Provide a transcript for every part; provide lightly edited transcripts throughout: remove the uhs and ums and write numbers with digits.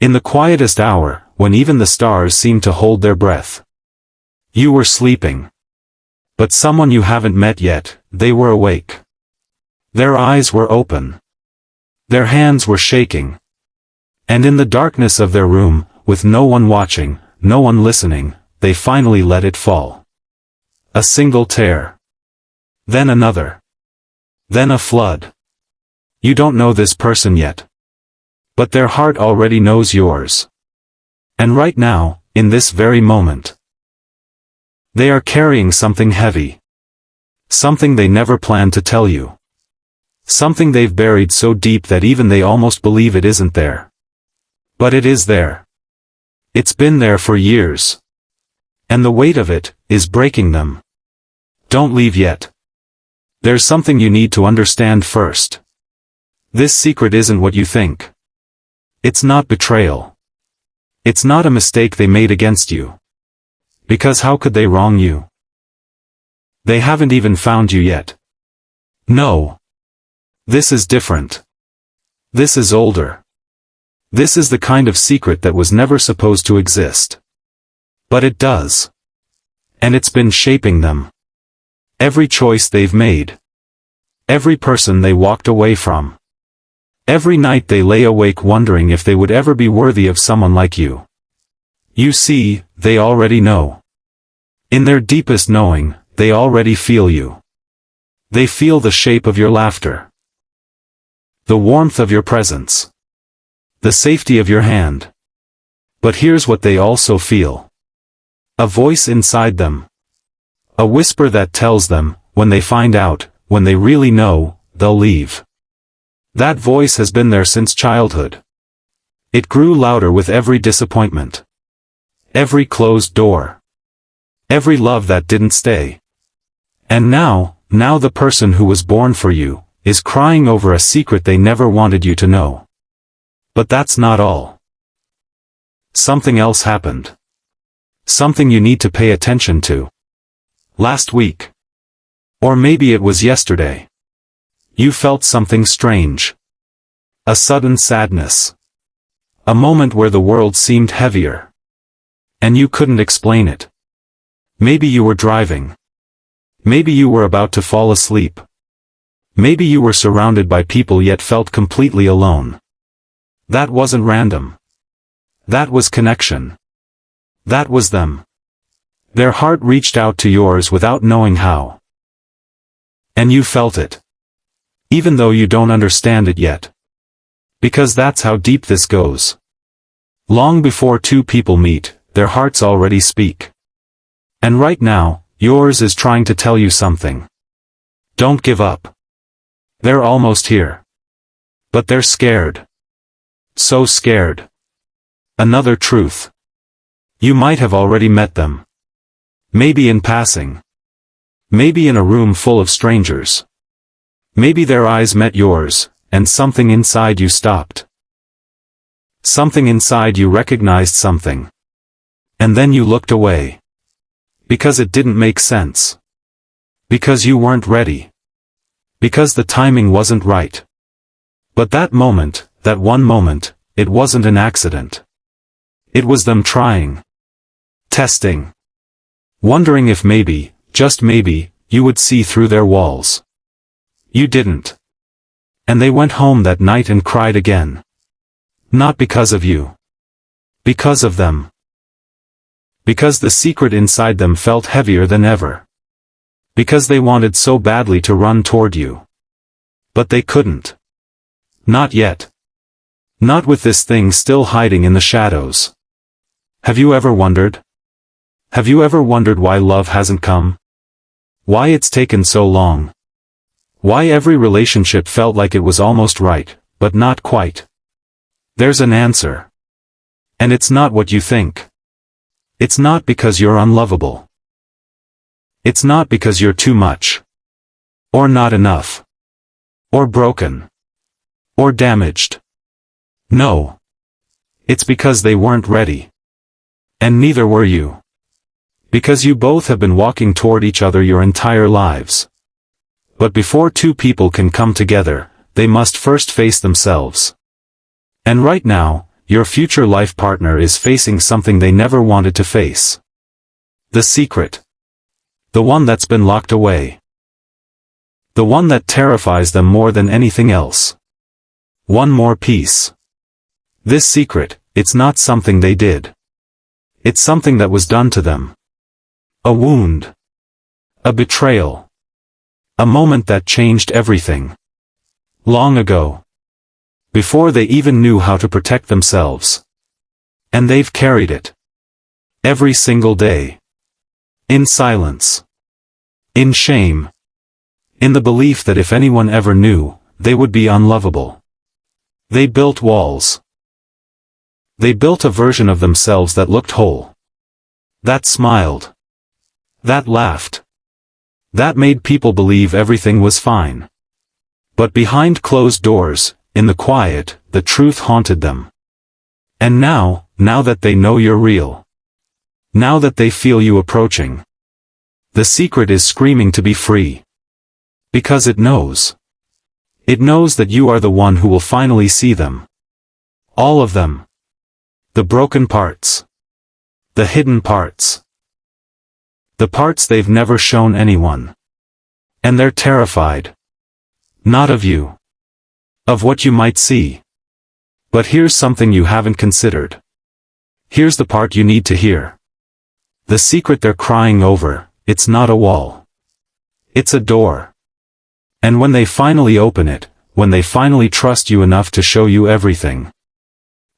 In the quietest hour, when even the stars seemed to hold their breath. You were sleeping. But someone you haven't met yet, they were awake. Their eyes were open. Their hands were shaking. And in the darkness of their room, with no one watching, no one listening, they finally let it fall. A single tear. Then another. Then a flood. You don't know this person yet. But their heart already knows yours. And right now, in this very moment, they are carrying something heavy. Something they never planned to tell you. Something they've buried so deep that even they almost believe it isn't there. But it is there. It's been there for years. And the weight of it is breaking them. Don't leave yet. There's something you need to understand first. This secret isn't what you think. It's not betrayal. It's not a mistake they made against you. Because how could they wrong you? They haven't even found you yet. No. This is different. This is older. This is the kind of secret that was never supposed to exist. But it does. And it's been shaping them. Every choice they've made. Every person they walked away from. Every night they lay awake wondering if they would ever be worthy of someone like you. You see, they already know. In their deepest knowing, they already feel you. They feel the shape of your laughter. The warmth of your presence. The safety of your hand. But here's what they also feel. A voice inside them. A whisper that tells them, when they find out, when they really know, they'll leave. That voice has been there since childhood. It grew louder with every disappointment. Every closed door. Every love that didn't stay. And now the person who was born for you, is crying over a secret they never wanted you to know. But that's not all. Something else happened. Something you need to pay attention to. Last week. Or maybe it was yesterday. You felt something strange. A sudden sadness. A moment where the world seemed heavier. And you couldn't explain it. Maybe you were driving. Maybe you were about to fall asleep. Maybe you were surrounded by people yet felt completely alone. That wasn't random. That was connection. That was them. Their heart reached out to yours without knowing how. And you felt it. Even though you don't understand it yet. Because that's how deep this goes. Long before two people meet, their hearts already speak. And right now, yours is trying to tell you something. Don't give up. They're almost here. But they're scared. So scared. Another truth. You might have already met them. Maybe in passing. Maybe in a room full of strangers. Maybe their eyes met yours, and something inside you stopped. Something inside you recognized something. And then you looked away. Because it didn't make sense. Because you weren't ready. Because the timing wasn't right. But that moment, that one moment, it wasn't an accident. It was them trying. Testing. Wondering if maybe, just maybe, you would see through their walls. You didn't. And they went home that night and cried again. Not because of you. Because of them. Because the secret inside them felt heavier than ever. Because they wanted so badly to run toward you. But they couldn't. Not yet. Not with this thing still hiding in the shadows. Have you ever wondered? Have you ever wondered why love hasn't come? Why it's taken so long? Why every relationship felt like it was almost right, but not quite? There's an answer. And it's not what you think. It's not because you're unlovable. It's not because you're too much. Or not enough. Or broken. Or damaged. No. It's because they weren't ready. And neither were you. Because you both have been walking toward each other your entire lives. But before two people can come together, they must first face themselves. And right now, your future life partner is facing something they never wanted to face. The secret. The one that's been locked away. The one that terrifies them more than anything else. One more piece. This secret, it's not something they did. It's something that was done to them. A wound. A betrayal. A moment that changed everything. Long ago. Before they even knew how to protect themselves. And they've carried it. Every single day. In silence. In shame. In the belief that if anyone ever knew, they would be unlovable. They built walls. They built a version of themselves that looked whole. That smiled. That laughed. That made people believe everything was fine. But behind closed doors, in the quiet, the truth haunted them. And now that they know you're real. Now that they feel you approaching. The secret is screaming to be free. Because it knows. It knows that you are the one who will finally see them. All of them. The broken parts. The hidden parts. The parts they've never shown anyone. And they're terrified. Not of you. Of what you might see. But here's something you haven't considered. Here's the part you need to hear. The secret they're crying over, it's not a wall. It's a door. And when they finally open it, when they finally trust you enough to show you everything,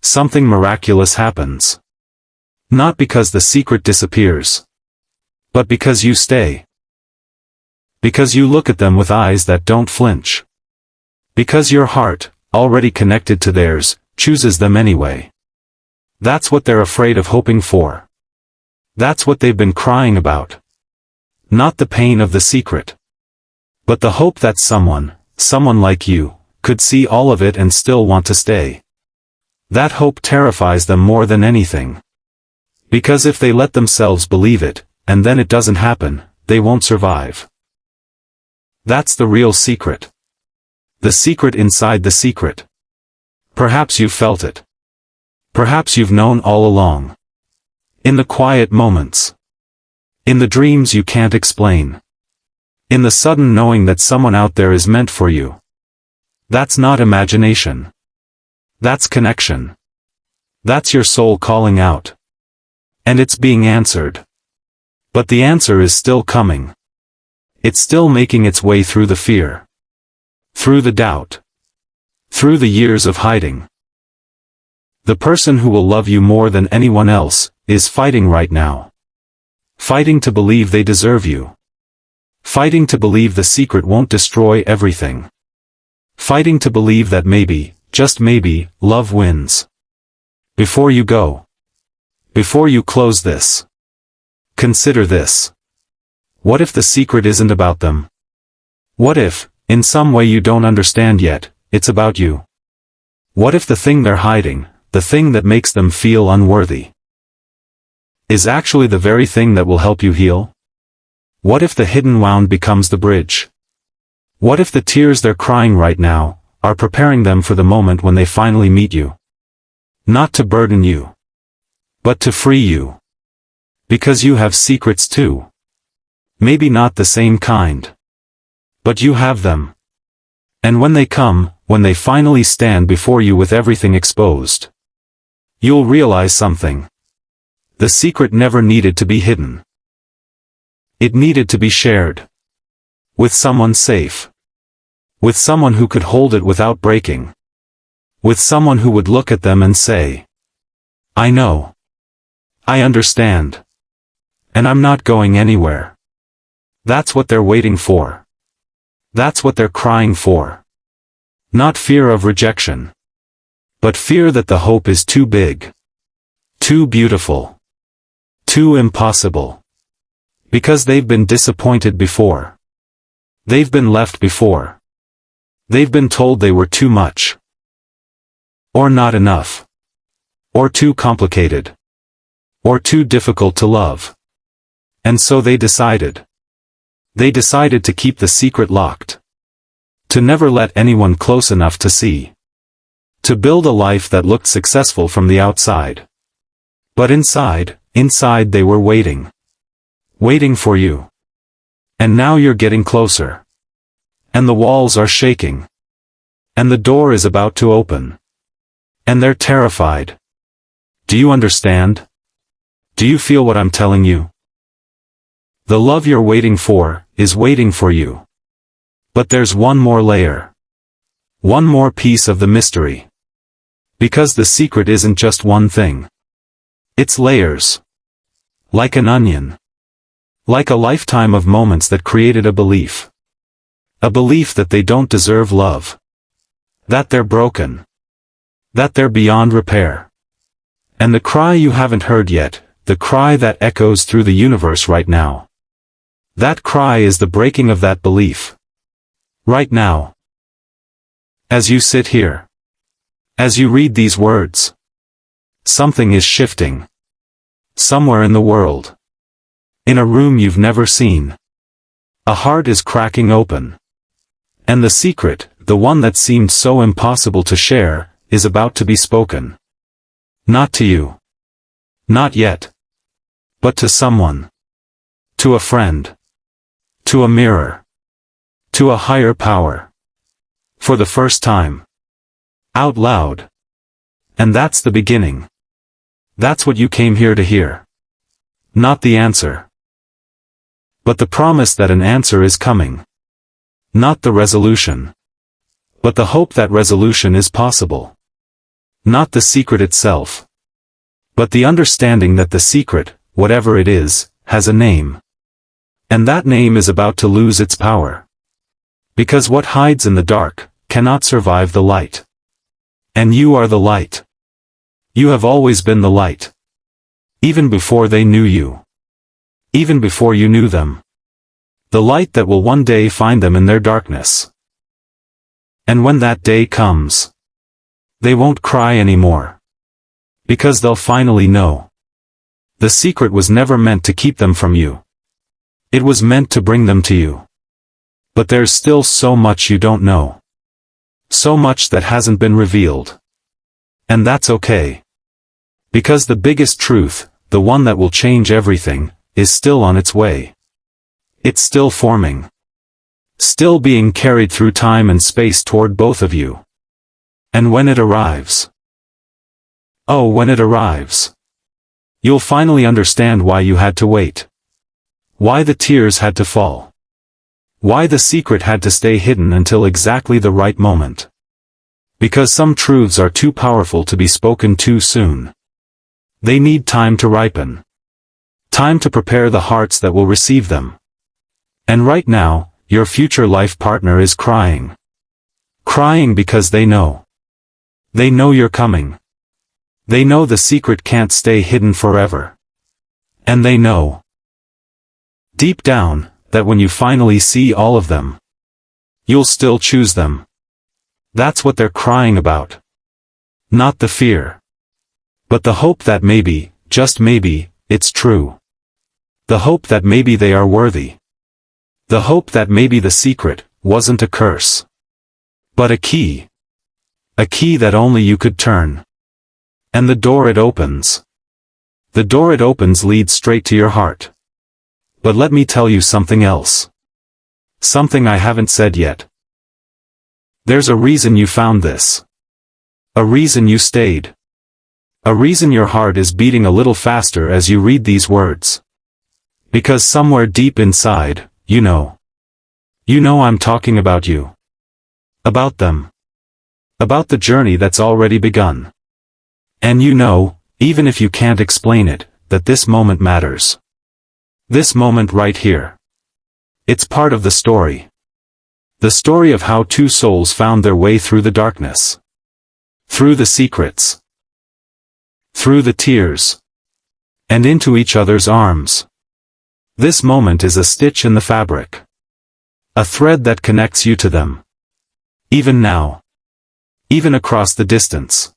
something miraculous happens. Not because the secret disappears. But because you stay. Because you look at them with eyes that don't flinch. Because your heart, already connected to theirs, chooses them anyway. That's what they're afraid of hoping for. That's what they've been crying about. Not the pain of the secret. But the hope that someone like you, could see all of it and still want to stay. That hope terrifies them more than anything. Because if they let themselves believe it, and then it doesn't happen, they won't survive. That's the real secret. The secret inside the secret. Perhaps you've felt it. Perhaps you've known all along. In the quiet moments. In the dreams you can't explain. In the sudden knowing that someone out there is meant for you. That's not imagination. That's connection. That's your soul calling out. And it's being answered. But the answer is still coming. It's still making its way through the fear. Through the doubt. Through the years of hiding. The person who will love you more than anyone else, is fighting right now. Fighting to believe they deserve you. Fighting to believe the secret won't destroy everything. Fighting to believe that maybe, just maybe, love wins. Before you go. Before you close this. Consider this. What if the secret isn't about them? What if, in some way you don't understand yet, it's about you? What if the thing they're hiding, the thing that makes them feel unworthy, is actually the very thing that will help you heal? What if the hidden wound becomes the bridge? What if the tears they're crying right now, are preparing them for the moment when they finally meet you? Not to burden you. But to free you. Because you have secrets too. Maybe not the same kind. But you have them. And when they come, when they finally stand before you with everything exposed, you'll realize something. The secret never needed to be hidden. It needed to be shared. With someone safe. With someone who could hold it without breaking. With someone who would look at them and say, I know. I understand. And I'm not going anywhere. That's what they're waiting for. That's what they're crying for. Not fear of rejection. But fear that the hope is too big. Too beautiful. Too impossible. Because they've been disappointed before. They've been left before. They've been told they were too much. Or not enough. Or too complicated. Or too difficult to love. And so they decided. They decided to keep the secret locked. To never let anyone close enough to see. To build a life that looked successful from the outside. But inside they were waiting. Waiting for you. And now you're getting closer. And the walls are shaking. And the door is about to open. And they're terrified. Do you understand? Do you feel what I'm telling you? The love you're waiting for is waiting for you. But there's one more layer. One more piece of the mystery. Because the secret isn't just one thing. It's layers. Like an onion. Like a lifetime of moments that created a belief. A belief that they don't deserve love. That they're broken. That they're beyond repair. And the cry you haven't heard yet, the cry that echoes through the universe right now. That cry is the breaking of that belief. Right now. As you sit here. As you read these words. Something is shifting. Somewhere in the world. In a room you've never seen. A heart is cracking open. And the secret, the one that seemed so impossible to share, is about to be spoken. Not to you. Not yet. But to someone. To a friend. To a mirror. To a higher power. For the first time. Out loud. And that's the beginning. That's what you came here to hear. Not the answer. But the promise that an answer is coming. Not the resolution. But the hope that resolution is possible. Not the secret itself. But the understanding that the secret, whatever it is, has a name. And that name is about to lose its power. Because what hides in the dark cannot survive the light. And you are the light. You have always been the light. Even before they knew you. Even before you knew them. The light that will one day find them in their darkness. And when that day comes, they won't cry anymore. Because they'll finally know. The secret was never meant to keep them from you. It was meant to bring them to you. But there's still so much you don't know. So much that hasn't been revealed. And that's okay. Because the biggest truth, the one that will change everything, is still on its way. It's still forming. Still being carried through time and space toward both of you. And when it arrives. Oh, when it arrives. You'll finally understand why you had to wait. Why the tears had to fall. Why the secret had to stay hidden until exactly the right moment. Because some truths are too powerful to be spoken too soon. They need time to ripen. Time to prepare the hearts that will receive them. And right now, your future life partner is crying. Crying because they know. They know you're coming. They know the secret can't stay hidden forever. And they know. Deep down, that when you finally see all of them, you'll still choose them. That's what they're crying about. Not the fear. But the hope that maybe, just maybe, it's true. The hope that maybe they are worthy. The hope that maybe the secret wasn't a curse. But a key. A key that only you could turn. And the door it opens. The door it opens leads straight to your heart. But let me tell you something else. Something I haven't said yet. There's a reason you found this. A reason you stayed. A reason your heart is beating a little faster as you read these words. Because somewhere deep inside, you know. You know I'm talking about you. About them. About the journey that's already begun. And you know, even if you can't explain it, that this moment matters. This moment right here. It's part of the story. The story of how two souls found their way through the darkness. Through the secrets. Through the tears. And into each other's arms. This moment is a stitch in the fabric. A thread that connects you to them. Even now. Even across the distance.